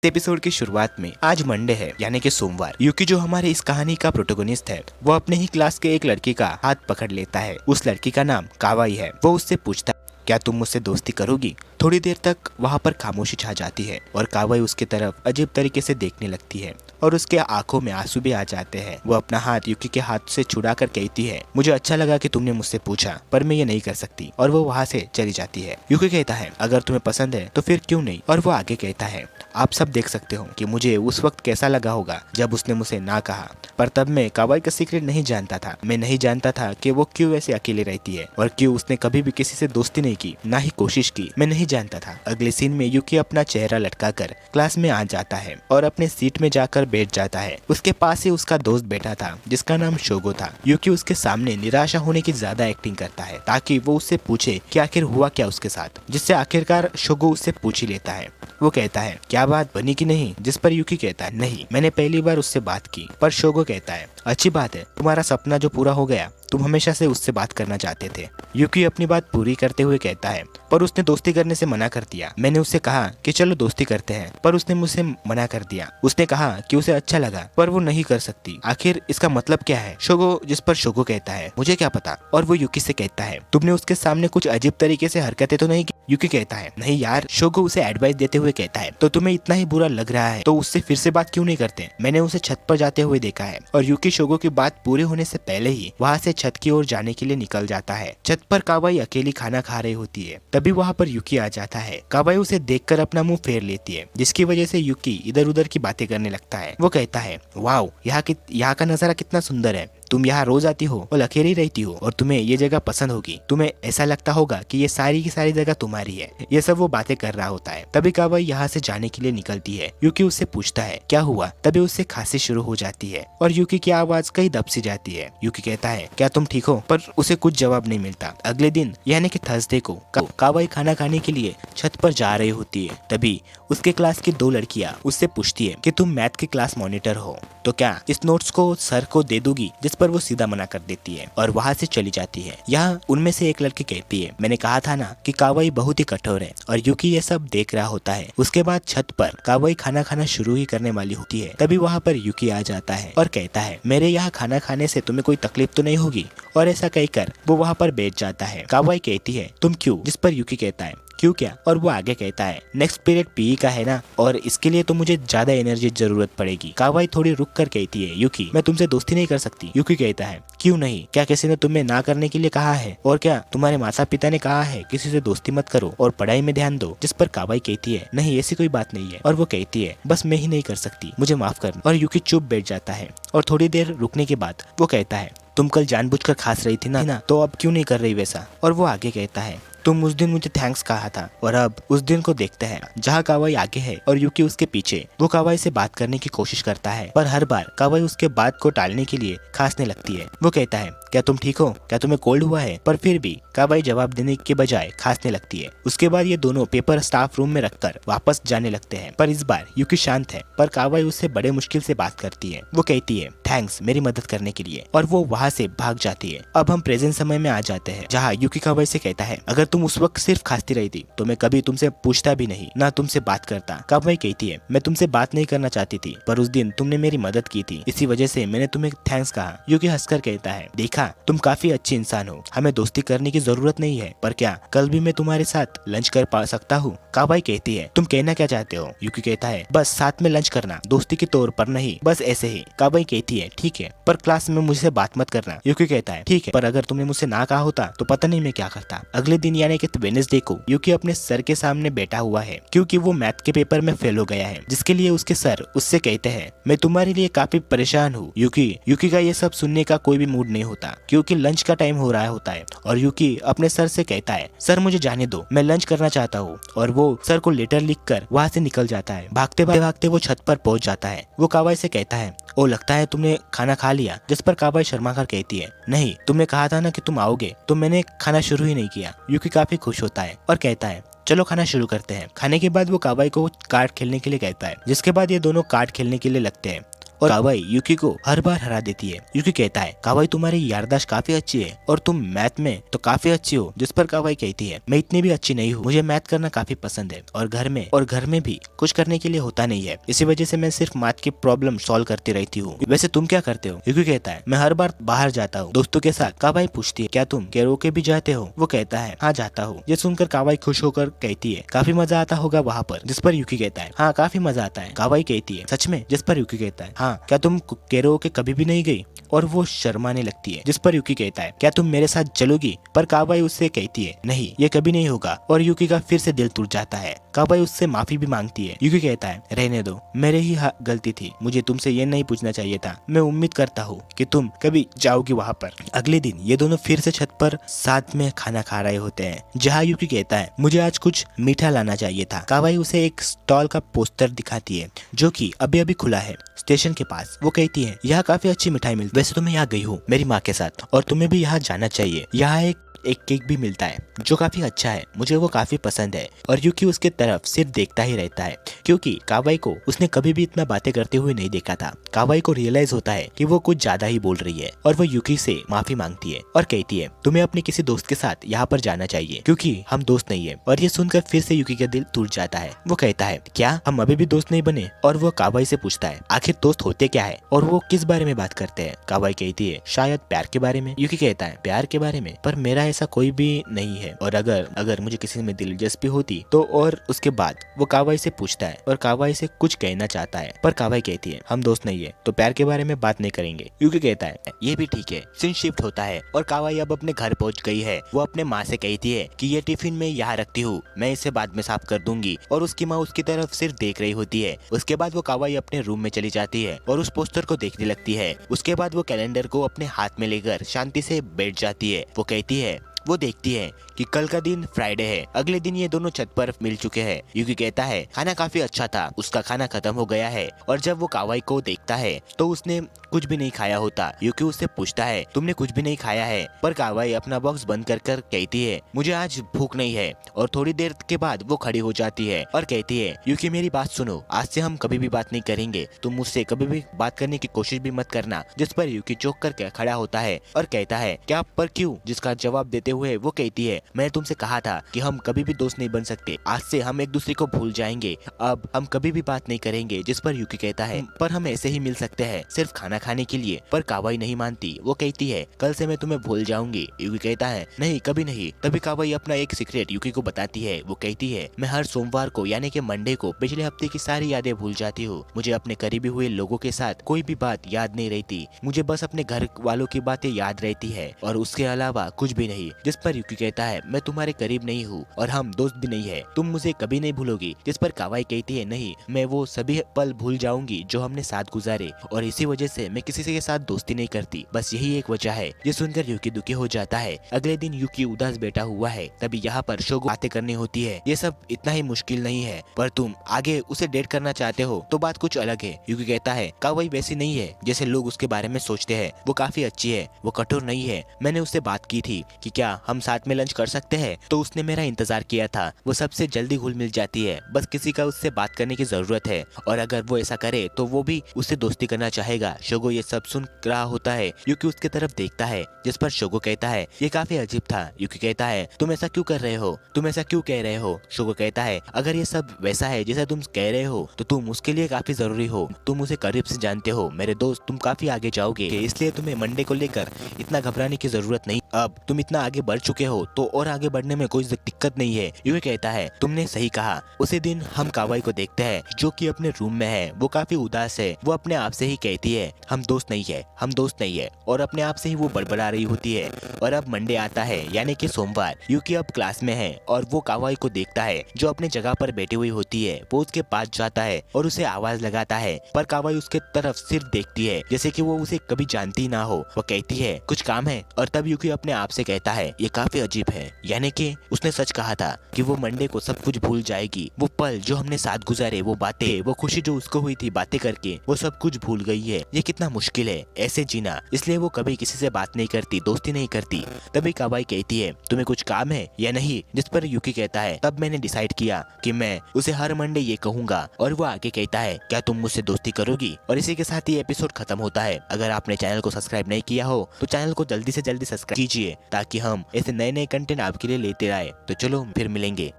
Episode की शुरुआत में आज मंडे है यानी कि सोमवार। यूकी जो हमारे इस कहानी का प्रोटोगोनिस्ट है वो अपने ही क्लास के एक लड़की का हाथ पकड़ लेता है। उस लड़की का नाम कावाई है। वो उससे पूछता क्या तुम मुझसे दोस्ती करोगी। थोड़ी देर तक वहाँ पर खामोशी छा जाती है और कावाई उसकी तरफ अजीब तरीके से देखने लगती है और उसके आंखों में आंसू भी आ जाते हैं। वो अपना हाथ यूकी के हाथ से छुड़ा कर कहती है मुझे अच्छा लगा कि तुमने मुझसे पूछा पर मैं ये नहीं कर सकती, और वो वहाँ से चली जाती है। यूकी कहता है अगर तुम्हें पसंद है तो फिर क्यों नहीं, और वो आगे कहता है आप सब देख सकते हो कि मुझे उस वक्त कैसा लगा होगा जब उसने मुझे ना कहा, पर तब मैं कावाई का सीक्रेट नहीं जानता था। मैं नहीं जानता था कि वो क्यों ऐसे अकेले रहती है और क्यों उसने कभी भी किसी से दोस्ती नहीं की, ना ही कोशिश की। मैं नहीं जानता था। अगले सीन में यूकी अपना चेहरा लटकाकर क्लास में आ जाता है और अपने सीट में जाकर बैठ जाता है। उसके पास ही उसका दोस्त बैठा था जिसका नाम शोगो था। यूकी उसके सामने निराशा होने की ज्यादा एक्टिंग करता है ताकि वो उससे पूछे कि आखिर हुआ क्या उसके साथ, जिससे आखिरकार शोगो उससे पूछ ही लेता है। वो कहता है क्या बात बनी कि नहीं, जिस पर यूकी कहता है नहीं, मैंने पहली बार उससे बात की। पर शोगो कहता है अच्छी बात है, तुम्हारा सपना जो पूरा हो गया, तुम हमेशा से उससे बात करना चाहते थे। यूकी अपनी बात पूरी करते हुए कहता है पर उसने दोस्ती करने से मना कर दिया। मैंने उससे कहा कि चलो दोस्ती करते हैं पर उसने मुझसे मना कर दिया। उसने कहा कि उसे अच्छा लगा पर वो नहीं कर सकती। आखिर इसका मतलब क्या है शोगो, जिस पर शोगो कहता है मुझे क्या पता। और वो यूकी से कहता है तुमने उसके सामने कुछ अजीब तरीके से हरकतें तो नहीं की। यूकी कहता है नहीं यार। शोगो उसे एडवाइस देते हुए कहता है तो तुम्हें इतना ही बुरा लग रहा है तो उससे फिर से बात क्यों नहीं करते। मैंने उसे छत पर जाते हुए देखा है। और यूकी शोगो की बात पूरी होने से पहले ही वहाँ से छत की ओर जाने के लिए निकल जाता है। छत पर कावाई अकेली खाना खा रही होती है। तभी वहाँ पर यूकी आ जाता है। कावाई उसे देखकर अपना मुंह फेर लेती है जिसकी वजह से यूकी इधर उधर की बातें करने लगता है। वो कहता है वाओ, यहाँ का नजारा कितना सुंदर है, तुम यहाँ रोज आती हो और अकेली रहती हो और तुम्हें ये जगह पसंद होगी, तुम्हें ऐसा लगता होगा कि ये सारी की सारी जगह तुम्हारी है। ये सब वो बातें कर रहा होता है। तभी कावाई यहाँ से जाने के लिए निकलती है। यूकी उससे पूछता है क्या हुआ। तभी उससे खांसी शुरू हो जाती है और यूकी की आवाज कहीं दब सी जाती है। यूकी कहता है क्या तुम ठीक हो, पर उसे कुछ जवाब नहीं मिलता। अगले दिन यानी कि थर्सडे को कावाई खाना खाने के लिए छत पर जा रही होती है। तभी उसके क्लास की दो लड़कियां उससे पूछती है कि तुम मैथ की क्लास मॉनिटर हो तो क्या इस नोट्स को सर को दे दोगी, जिस पर वो सीधा मना कर देती है और वहाँ से चली जाती है। यहाँ उनमें से एक लड़की कहती है मैंने कहा था ना कि कावाई बहुत ही कठोर है, और यूकी ये सब देख रहा होता है। उसके बाद छत पर कावाई खाना खाना शुरू ही करने वाली होती है। तभी वहाँ पर यूकी आ जाता है और कहता है मेरे यहाँ खाना खाने से तुम्हें कोई तकलीफ तो नहीं होगी, और ऐसा कहकर वो वहाँ पर बैठ जाता है। कावाई कहती है तुम क्यों, जिस पर यूकी कहता है क्यों क्या, और वो आगे कहता है नेक्स्ट पीरियड पीई का है ना, और इसके लिए तो मुझे ज्यादा एनर्जी जरूरत पड़ेगी। कावाई थोड़ी रुक कर कहती है यूकी मैं तुमसे दोस्ती नहीं कर सकती। यूकी कहता है क्यों नहीं, क्या किसी ने तुम्हें ना करने के लिए कहा है, और क्या तुम्हारे माता पिता ने कहा है किसी से दोस्ती मत करो और पढ़ाई में ध्यान दो। जिस पर कावाई कहती है नहीं ऐसी कोई बात नहीं है, और वो कहती है बस मैं ही नहीं कर सकती, मुझे माफ कर। और यूकी चुप बैठ जाता है और थोड़ी देर रुकने के बाद वो कहता है तुम कल जानबूझकर खास रही थी ना, तो अब क्यों नहीं कर रही वैसा। और वो आगे कहता है तुम उस दिन मुझे थैंक्स कहा था। और अब उस दिन को देखते हैं जहाँ कावाई आगे है और यूकी उसके पीछे। वो कावाई से बात करने की कोशिश करता है पर हर बार कावाई उसके बात को टालने के लिए खांसने लगती है। वो कहता है क्या तुम ठीक हो, क्या तुम्हें कोल्ड हुआ है, पर फिर भी कावाई जवाब देने के बजाय खांसने लगती है। उसके बाद ये दोनों पेपर स्टाफ रूम में रखकर वापस जाने लगते हैं, पर इस बार यूकी शांत है पर कावाई उससे बड़े मुश्किल से बात करती है। वो कहती है थैंक्स मेरी मदद करने के लिए, और वो वहाँ से भाग जाती है। अब हम प्रेजेंट समय में आ जाते हैं जहाँ यूकी कावाई से कहता है अगर तुम उस वक्त सिर्फ खांसती रही थी तो मैं कभी तुमसे पूछता भी नहीं, ना तुमसे बात करता। कावाई कहती है मैं तुमसे बात नहीं करना चाहती थी, पर उस दिन तुमने मेरी मदद की थी, इसी वजह से मैंने तुम्हें थैंक्स कहा। यूकी हंसकर कहता है देखा तुम काफी अच्छी इंसान हो, हमें दोस्ती करने की जरूरत नहीं है, पर क्या कल भी मैं तुम्हारे साथ लंच कर पा सकता हूँ। कावाई कहती है तुम कहना क्या चाहते हो। यूकी कहता है बस साथ में लंच करना, दोस्ती के तौर पर नहीं, बस ऐसे ही। कावाई कहती है ठीक है, पर क्लास में मुझसे बात मत करना। यूकी कहता है ठीक है, पर अगर तुमने मुझसे ना कहा होता तो पता नहीं मैं क्या करता। अगले दिन यानी कि वेडनेसडे को यूकी अपने सर के सामने बैठा हुआ है क्योंकि वो मैथ के पेपर में फेल हो गया है, जिसके लिए उसके सर उससे कहते हैं मैं तुम्हारे लिए काफी परेशान हूँ। यूकी का ये सब सुनने का कोई भी मूड नहीं होता क्योंकि लंच का टाइम हो रहा होता है, और यूकी अपने सर से कहता है सर मुझे जाने दो, मैं लंच करना चाहता हूँ। और वो सर को लेटर लिखकर वहाँ से निकल जाता है। भागते भागते वो छत पर पहुंच जाता है। वो कावाई से कहता है ओ लगता है तुमने खाना खा लिया। जिस पर कावाई शर्मा कर कहती है नहीं, तुमने कहा था ना कि तुम आओगे, तो मैंने खाना शुरू ही नहीं किया। यूकी काफी खुश होता है और कहता है चलो खाना शुरू करते हैं। खाने के बाद वो कावाई को कार्ड खेलने के लिए कहता है, जिसके बाद ये दोनों कार्ड खेलने के लिए लगते हैं। और कावाई यूकी को हर बार हरा देती है। यूकी कहता है कावाई तुम्हारी याददाश्त काफी अच्छी है और तुम मैथ में तो काफी अच्छी हो, जिस पर कावाई कहती है मैं इतनी भी अच्छी नहीं हूँ, मुझे मैथ करना काफी पसंद है और घर में भी कुछ करने के लिए होता नहीं है, इसी वजह से मैं सिर्फ मैथ की प्रॉब्लम सॉल्व करती रहती हूँ। वैसे तुम क्या करते हो? यूकी कहता है मैं हर बार बाहर जाता हूँ दोस्तों के साथ। कावाई पूछती है क्या तुम कैरोके भी जाते हो? वो कहता है हाँ जाता हूँ। ये सुनकर कावाई खुश होकर कहती है काफी मजा आता होगा वहाँ पर, जिस पर यूकी कहता है हाँ काफी मजा आता है। कावाई कहती है सच में? जिस पर यूकी कहता है हाँ। क्या तुम कैरोके कभी भी नहीं गई? और वो शर्माने लगती है, जिस पर यूकी कहता है क्या तुम मेरे साथ चलोगी? पर कावाई उससे कहती है नहीं ये कभी नहीं होगा और यूकी का फिर से दिल टूट जाता है। कावाई उससे माफी भी मांगती है। यूकी कहता है रहने दो, मेरे ही गलती थी, मुझे तुमसे ये नहीं पूछना चाहिए था। मैं उम्मीद करता हूँ कि तुम कभी जाओगी वहाँ पर। अगले दिन ये दोनों फिर से छत पर साथ में खाना खा रहे होते हैं, जहाँ यूकी कहता है मुझे आज कुछ मीठा लाना चाहिए था। कावाई उसे एक स्टॉल का पोस्टर दिखाती है जो कि अभी अभी खुला है स्टेशन के पास। वो कहती है यहाँ काफी अच्छी मिठाई मिलती है, वैसे तो मैं यहाँ गई हूँ मेरी माँ के साथ और तुम्हें भी यहाँ जाना चाहिए। यहाँ एक केक भी मिलता है जो काफी अच्छा है, मुझे वो काफी पसंद है। और यूकी उसके तरफ सिर्फ देखता ही रहता है क्योंकि कावाई को उसने कभी भी इतना बातें करते हुए नहीं देखा था। कावाई को रियलाइज होता है कि वो कुछ ज्यादा ही बोल रही है और वो यूकी से माफी मांगती है और कहती है तुम्हें अपने किसी दोस्त के साथ यहाँ पर जाना चाहिए क्योंकि हम दोस्त नहीं है। और ये सुनकर फिर से यूकी का दिल टूट जाता है। वो कहता है क्या हम अभी भी दोस्त नहीं बने? और वो कावाई से पूछता है आखिर दोस्त होते क्या है और वो किस बारे में बात करते हैं? कावाई कहती है शायद प्यार के बारे में। यूकी कहता है प्यार के बारे में? पर मेरा ऐसा कोई भी नहीं है और अगर मुझे किसी में दिलचस्पी होती तो। और उसके बाद वो कावाई से पूछता है और कावाई से कुछ कहना चाहता है, पर कावाई कहती है हम दोस्त नहीं है तो प्यार के बारे में बात नहीं करेंगे। यूकी कहता है ये भी ठीक है। सीन शिफ्ट होता है और कावाई अब अपने घर पहुंच गई है। वो अपने माँ से कहती है कि ये टिफिन मैं यहाँ रखती हूँ, मैं इसे बाद में साफ कर दूंगी। और उसकी माँ उसकी तरफ सिर्फ देख रही होती है। उसके बाद वो कावाई अपने रूम में चली जाती है और उस पोस्टर को देखने लगती है। उसके बाद वो कैलेंडर को अपने हाथ में लेकर शांति से बैठ जाती है। वो देखती है कि कल का दिन फ्राइडे है। अगले दिन ये दोनों छत पर मिल चुके हैं। यूकी कहता है खाना काफी अच्छा था, उसका खाना खत्म हो गया है। और जब वो कावाई को देखता है तो उसने कुछ भी नहीं खाया होता। यूकी उससे पूछता है तुमने कुछ भी नहीं खाया है? पर कावाई अपना बॉक्स बंद कर कहती है मुझे आज भूख नहीं है। और थोड़ी देर के बाद वो खड़ी हो जाती है और कहती है यूकी मेरी बात सुनो, आज से हम कभी भी बात नहीं करेंगे, तुम मुझसे कभी भी बात करने की कोशिश भी मत करना। जिस पर यूकी चौंक कर खड़ा होता है और कहता है क्या पर क्यों? जिसका जवाब देते हुए वो कहती है मैंने तुमसे कहा था कि हम कभी भी दोस्त नहीं बन सकते, आज से हम एक दूसरे को भूल जाएंगे, अब हम कभी भी बात नहीं करेंगे। जिस पर यूकी कहता है पर हम ऐसे ही मिल सकते हैं सिर्फ खाना खाने के लिए। पर कावाई नहीं मानती, वो कहती है कल से मैं तुम्हें भूल जाऊंगी। यूकी कहता है नहीं कभी नहीं। तभी कावाई अपना एक सीक्रेट यूकी को बताती है। वो कहती है मैं हर सोमवार को यानी कि मंडे को पिछले हफ्ते की सारी यादें भूल जाती हूँ। मुझे अपने करीबी हुए लोगों के साथ कोई भी बात याद नहीं रहती, मुझे बस अपने घर वालों की बातें याद रहती है और उसके अलावा कुछ भी नहीं। जिस पर यूकी कहता है मैं तुम्हारे करीब नहीं हूँ और हम दोस्त भी नहीं है, तुम मुझे कभी नहीं भूलोगी। जिस पर कावाई कहती है नहीं, मैं वो सभी पल भूल जाऊंगी जो हमने साथ गुजारे और इसी वजह से मैं किसी के साथ दोस्ती नहीं करती, बस यही एक वजह है। ये सुनकर यूकी दुखी हो जाता है। अगले दिन यूकी उदास बैठा हुआ है, तभी यहाँ पर शोगो बातें करनी होती है। ये सब इतना ही मुश्किल नहीं है, पर तुम आगे उसे डेट करना चाहते हो तो बात कुछ अलग है। यूकी कहता है कावाई वैसी नहीं है जैसे लोग उसके बारे में सोचते हैं, वो काफी अच्छी है, वो कठोर नहीं है। मैंने उससे बात की थी कि क्या हम साथ में लंच कर सकते हैं, तो उसने मेरा इंतजार किया था। वो सबसे जल्दी घुल मिल जाती है, बस किसी का उससे बात करने की जरूरत है और अगर वो ऐसा करे तो वो भी उससे दोस्ती करना चाहेगा। शोगो ये सब सुन रहा होता है। यूकी उसके तरफ देखता है, जिस पर शोगो कहता है ये काफी अजीब था। यूकी कहता है तुम ऐसा क्यों कर रहे हो, तुम ऐसा क्यों कह रहे हो? शोगो कहता है अगर ये सब वैसा है जैसा तुम कह रहे हो तो तुम उसके लिए काफी जरूरी हो, तुम उसे करीब से जानते हो मेरे दोस्त, तुम काफी आगे जाओगे, इसलिए तुम्हें मंडे को लेकर इतना घबराने की जरूरत नहीं। अब तुम इतना आगे बढ़ चुके हो तो और आगे बढ़ने में कोई दिक्कत नहीं है। यूकी कहता है तुमने सही कहा। उसी दिन हम कावाई को देखते हैं जो कि अपने रूम में है। वो काफी उदास है। वो अपने आप से ही कहती है हम दोस्त नहीं है, हम दोस्त नहीं है, और अपने आप से ही वो बड़बड़ा रही होती है। और अब मंडे आता है यानी कि सोमवार। यूकी अब क्लास में है और वो कावाई को देखता है जो अपने जगह पर बैठी हुई होती है। वो उसके पास जाता है और उसे आवाज लगाता है, पर कावाई उसके तरफ सिर्फ देखती है जैसे कि वो उसे कभी जानती ना हो। वो कहती है कुछ काम है, और तब यूकी अपने आप से कहता है है ये काफी अजीब है, यानी कि उसने सच कहा था कि वो मंडे को सब कुछ भूल जाएगी। वो पल जो हमने साथ गुजारे, वो बातें, वो खुशी जो उसको हुई थी बातें करके, वो सब कुछ भूल गई है। ये कितना मुश्किल है ऐसे जीना। इसलिए वो कभी किसी से बात नहीं करती, दोस्ती नहीं करती। तभी कावाई कहती है तुम्हें कुछ काम है या नहीं, जिस पर यूकी कहता है तब मैंने डिसाइड किया कि मैं उसे हर मंडे ये कहूंगा। और वो आगे कहता है क्या तुम मुझसे दोस्ती करोगी। और इसी के साथ ये एपिसोड खत्म होता है। अगर आपने चैनल को सब्सक्राइब नहीं किया हो तो चैनल को जल्दी से जल्दी सब्सक्राइब कीजिए ताकि हम ऐसे नए नए कंटेंट आपके लिए लेते आए। तो चलो फिर मिलेंगे।